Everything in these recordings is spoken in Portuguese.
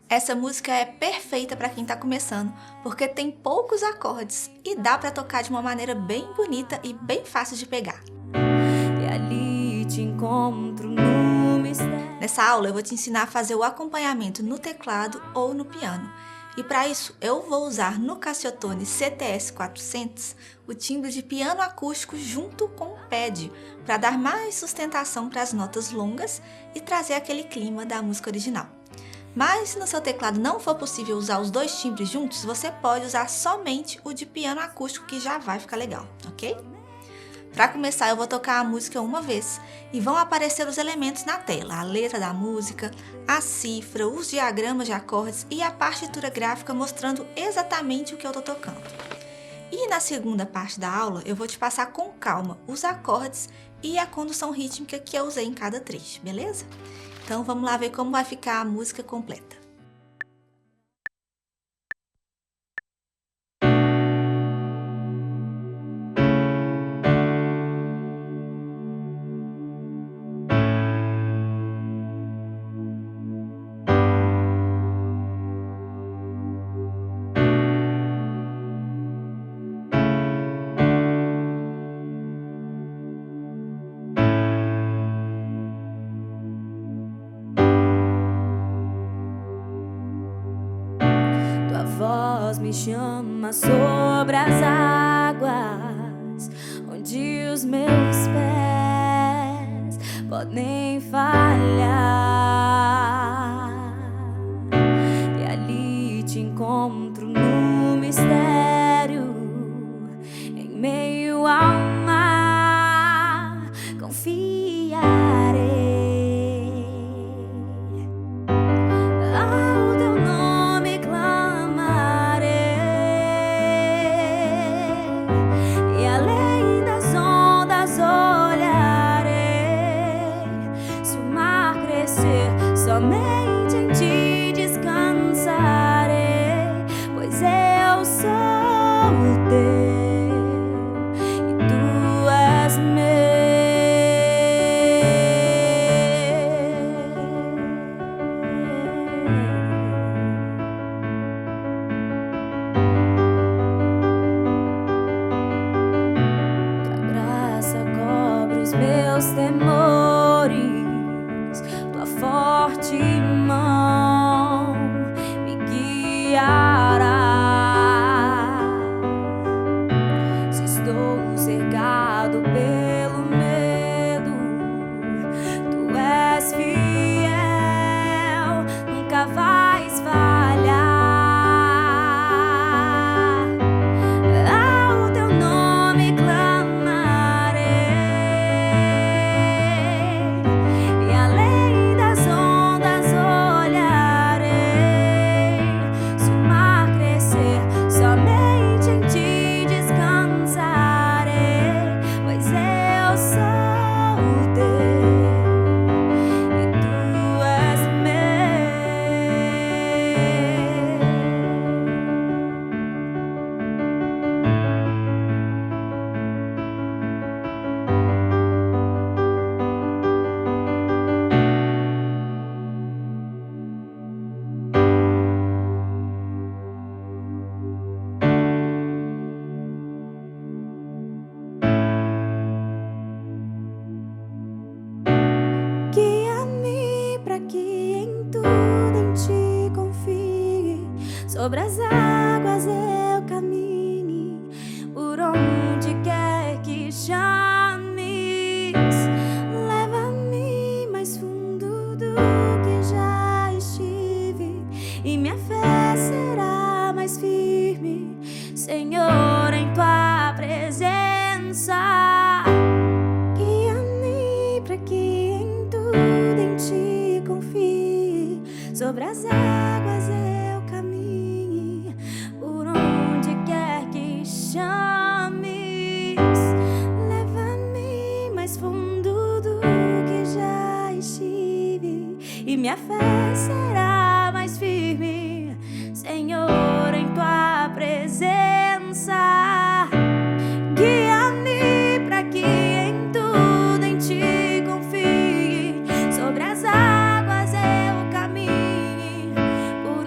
Essa música é perfeita para quem está começando, porque tem poucos acordes e dá para tocar de uma maneira bem bonita e bem fácil de pegar. E ali te encontro no mistério. Nessa aula eu vou te ensinar a fazer o acompanhamento no teclado ou no piano. E para isso eu vou usar no Cassiotone CTS 400 o timbre de piano acústico junto com o pad, para dar mais sustentação para as notas longas e trazer aquele clima da música original. Mas se no seu teclado não for possível usar os dois timbres juntos, você pode usar somente o de piano acústico, que já vai ficar legal, ok? Para começar, eu vou tocar a música uma vez e vão aparecer os elementos na tela, a letra da música, a cifra, os diagramas de acordes e a partitura gráfica mostrando exatamente o que eu estou tocando. E na segunda parte da aula, eu vou te passar com calma os acordes e a condução rítmica que eu usei em cada trecho, beleza? Então vamos lá ver como vai ficar a música completa. Tua voz me chama sobre as águas, onde os meus pés podem falhar. E ali te encontro no mistério, em meio ao mar, confiarei. Ao teu nome clamarei, e além das ondas olharei. Se o mar crescer, somente em ti descansarei, pois eu sou teu e tu és Tua graça cobre os meus temores, tua forte mão me guiará. Se estou cercado pelo medo, tu és fiel, nunca vais falhar. Ao teu nome clamarei, e além das ondas olharei. Se o mar crescer, somente em ti descansarei, pois eu sou teu e tu és Guia-me para que em tudo em ti confie. Sobre as águas eu caminhe, por onde quer que chames. Leva-me mais fundo do que já estive, e minha fé será mais firme, Senhor, em tua presença. Guia-me para que em tudo em ti confie. Sobre as águas eu caminhe, por onde quer que chames. Leva-me mais fundo do que já estive, e minha fé será mais firme, Senhor, em tua presença. Guia-me para que em tudo em ti confie. Sobre as águas eu caminhe, por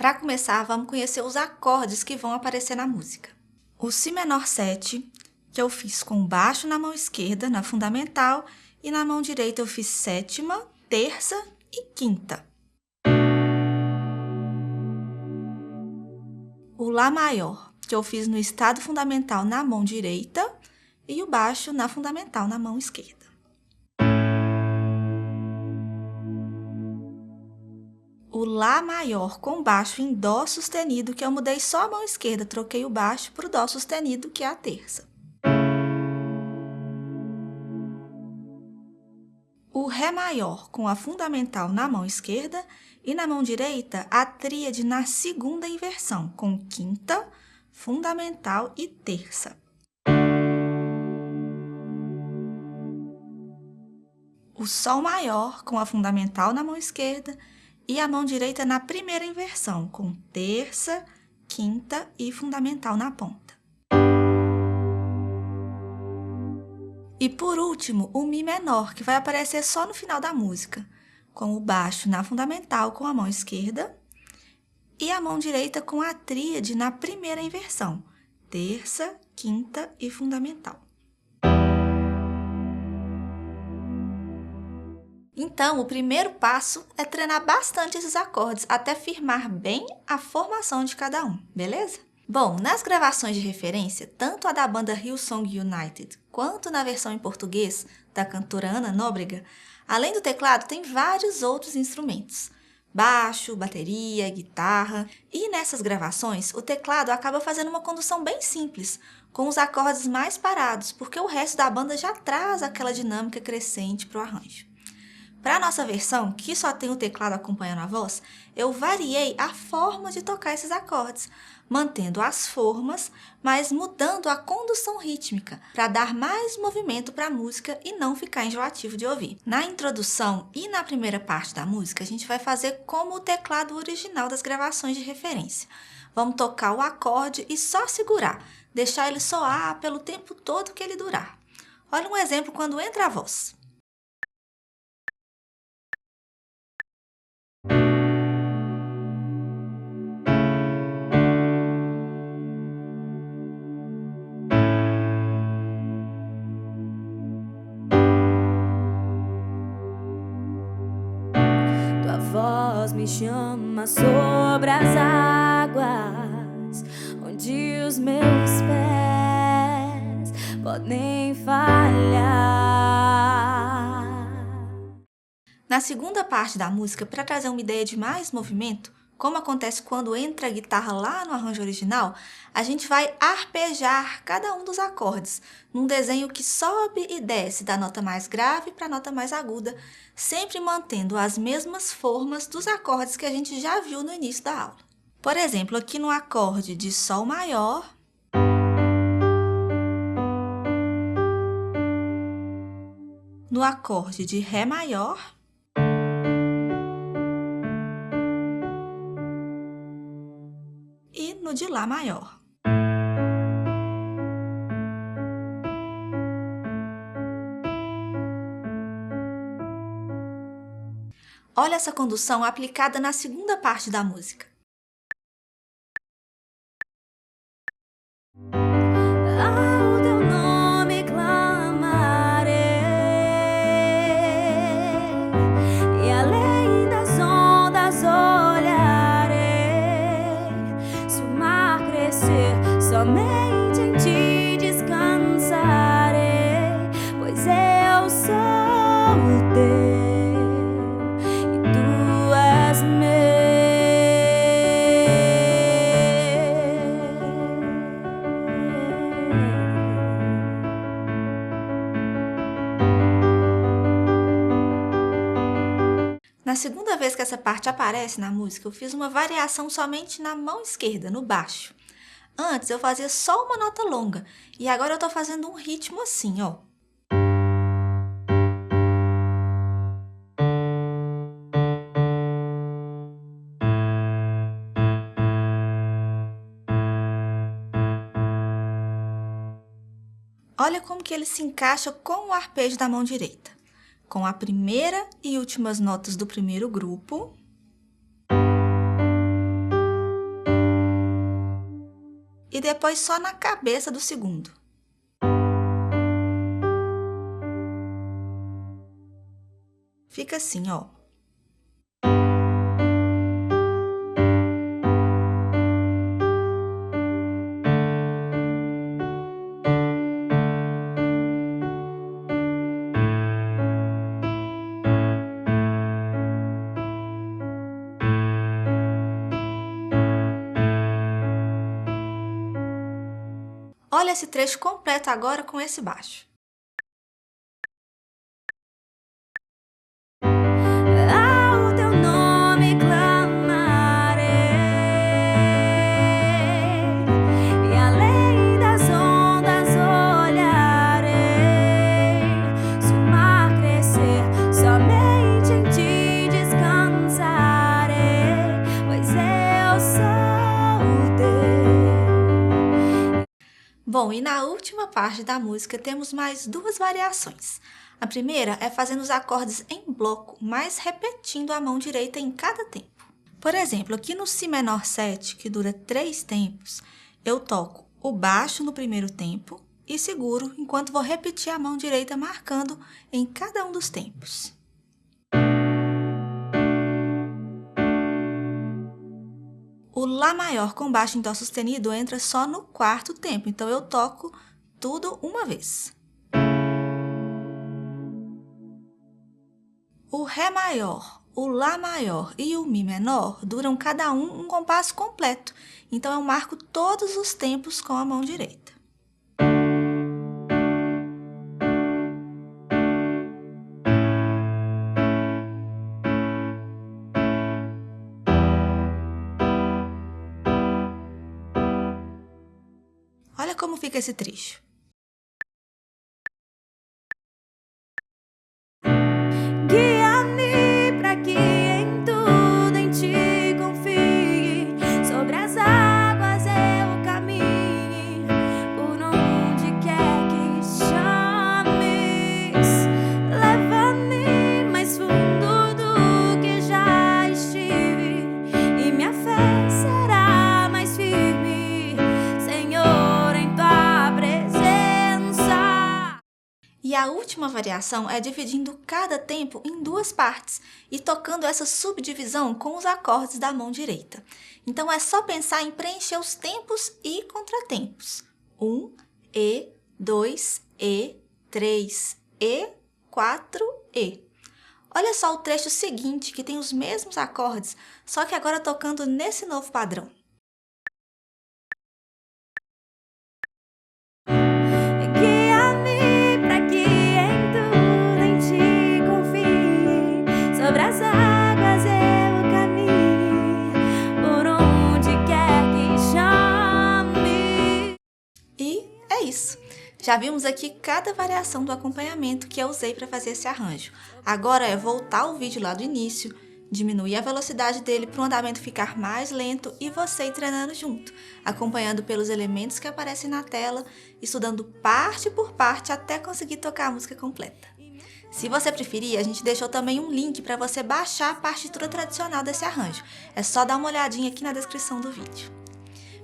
Para começar, vamos conhecer os acordes que vão aparecer na música. O Si menor 7, que eu fiz com o baixo na mão esquerda, na fundamental, e na mão direita eu fiz sétima, terça e quinta. O Lá maior, que eu fiz no estado fundamental na mão direita, e o baixo na fundamental na mão esquerda. O Lá maior com baixo em Dó sustenido, que eu mudei só a mão esquerda, troquei o baixo para o Dó sustenido, que é a terça. O Ré maior com a fundamental na mão esquerda e na mão direita a tríade na segunda inversão, com quinta, fundamental e terça. O Sol maior com a fundamental na mão esquerda e a mão direita na primeira inversão, com terça, quinta e fundamental na ponta. E por último, o Mi menor, que vai aparecer só no final da música, com o baixo na fundamental com a mão esquerda e a mão direita com a tríade na primeira inversão, terça, quinta e fundamental. Então, o primeiro passo é treinar bastante esses acordes até firmar bem a formação de cada um, beleza? Bom, nas gravações de referência, tanto a da banda Hillsong United quanto na versão em português da cantora Ana Nóbrega, além do teclado, tem vários outros instrumentos. Baixo, bateria, guitarra. E nessas gravações, o teclado acaba fazendo uma condução bem simples, com os acordes mais parados, porque o resto da banda já traz aquela dinâmica crescente para o arranjo. Para a nossa versão, que só tem o teclado acompanhando a voz, eu variei a forma de tocar esses acordes, mantendo as formas, mas mudando a condução rítmica, para dar mais movimento para a música e não ficar enjoativo de ouvir. Na introdução e na primeira parte da música, a gente vai fazer como o teclado original das gravações de referência. Vamos tocar o acorde e só segurar, deixar ele soar pelo tempo todo que ele durar. Olha um exemplo quando entra a voz. Tua voz me chama sobre as águas, onde os meus pés podem falhar. Na segunda parte da música, para trazer uma ideia de mais movimento, como acontece quando entra a guitarra lá no arranjo original, a gente vai arpejar cada um dos acordes, num desenho que sobe e desce da nota mais grave para a nota mais aguda, sempre mantendo as mesmas formas dos acordes que a gente já viu no início da aula. Por exemplo, aqui no acorde de Sol maior, no acorde de Ré maior, e no de Lá maior. Olha essa condução aplicada na segunda parte da música. Ao teu nome clamarei, e além das ondas olharei. Se o mar crescer, somente em ti descansarei, pois eu sou teu e tu és meu. Na segunda vez que essa parte aparece na música, eu fiz uma variação somente na mão esquerda, no baixo. Antes eu fazia só uma nota longa, e agora eu estou fazendo um ritmo assim, ó. Olha como que ele se encaixa com o arpejo da mão direita, com a primeira e últimas notas do primeiro grupo, e depois só na cabeça do segundo. Fica assim, ó. Olha esse trecho completo agora com esse baixo. Ao teu nome clamarei, e além das ondas olharei. Se o mar crescer, somente em ti descansarei, pois eu sou o teu. Bom, e na última parte da música temos mais duas variações. A primeira é fazendo os acordes em bloco, mas repetindo a mão direita em cada tempo. Por exemplo, aqui no Si menor 7, que dura 3 tempos, eu toco o baixo no primeiro tempo e seguro enquanto vou repetir a mão direita marcando em cada um dos tempos. O Lá maior com baixo em Dó sustenido entra só no quarto tempo, então eu toco tudo uma vez. O Ré maior, o Lá maior e o Mi menor duram cada um compasso completo, então eu marco todos os tempos com a mão direita. Olha como fica esse trecho. Guia-me para que em tudo em ti confie, sobre as águas eu caminhe, por onde quer que chames. Leva-me mais fundo do que já estive, e minha fé será mais firme, Senhor, em tua presença. E a última variação é dividindo cada tempo em duas partes e tocando essa subdivisão com os acordes da mão direita. Então é só pensar em preencher os tempos e contratempos. 1, E, 2, E, 3, E, 4, E. Olha só o trecho seguinte que tem os mesmos acordes, só que agora tocando nesse novo padrão. Guia-me para que em tudo em ti confie, sobre as águas eu caminhe, por onde quer que chame. E é isso! Já vimos aqui cada variação do acompanhamento que eu usei para fazer esse arranjo. Agora é voltar o vídeo lá do início, diminuir a velocidade dele para o andamento ficar mais lento e você ir treinando junto, acompanhando pelos elementos que aparecem na tela, estudando parte por parte até conseguir tocar a música completa. Se você preferir, a gente deixou também um link para você baixar a partitura tradicional desse arranjo. É só dar uma olhadinha aqui na descrição do vídeo.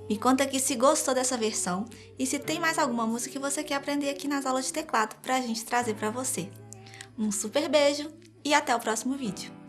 Me conta aqui se gostou dessa versão e se tem mais alguma música que você quer aprender aqui nas aulas de teclado para a gente trazer para você. Um super beijo e até o próximo vídeo!